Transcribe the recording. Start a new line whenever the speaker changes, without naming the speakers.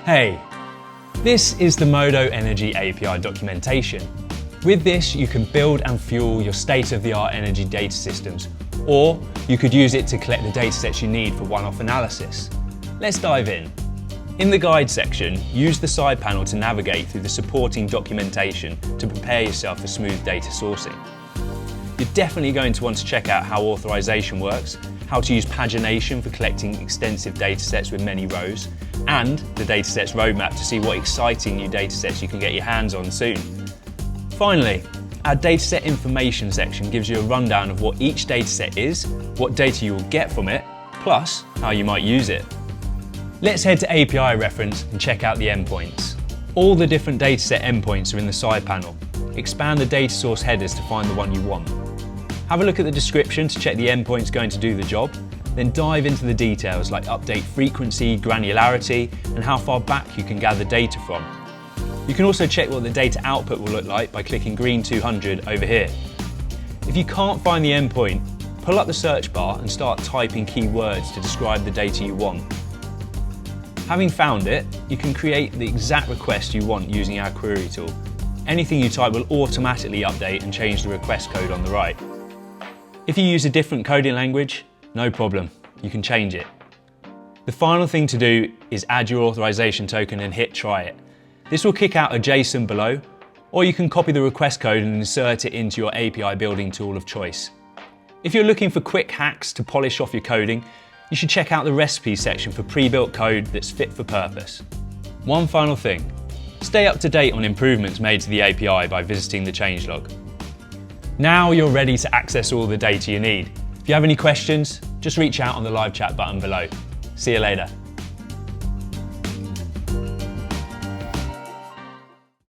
Hey, this is the Modo Energy API documentation. With this, you can build and fuel your state-of-the-art energy data systems, or you could use it to collect the datasets you need for one-off analysis. Let's dive in. In the guide section, use the side panel to navigate through the supporting documentation to prepare yourself for smooth data sourcing. You're definitely going to want to check out how authorization works, how to use pagination for collecting extensive datasets with many rows, and the datasets roadmap to see what exciting new datasets you can get your hands on soon. Finally, our dataset information section gives you a rundown of what each dataset is, what data you will get from it, plus how you might use it. Let's head to API reference and check out the endpoints. All the different dataset endpoints are in the side panel. Expand the data source headers to find the one you want. Have a look at the description to check the endpoint's going to do the job, then dive into the details like update frequency, granularity, and how far back you can gather data from. You can also check what the data output will look like by clicking green 200 over here. If you can't find the endpoint, pull up the search bar and start typing keywords to describe the data you want. Having found it, you can create the exact request you want using our query tool. Anything you type will automatically update and change the request code on the right. If you use a different coding language, no problem, you can change it. The final thing to do is add your authorization token and hit try it. This will kick out a JSON below, or you can copy the request code and insert it into your API building tool of choice. If you're looking for quick hacks to polish off your coding, you should check out the recipe section for pre-built code that's fit for purpose. One final thing, stay up to date on improvements made to the API by visiting the changelog. Now you're ready to access all the data you need. If you have any questions, just reach out on the live chat button below. See you later.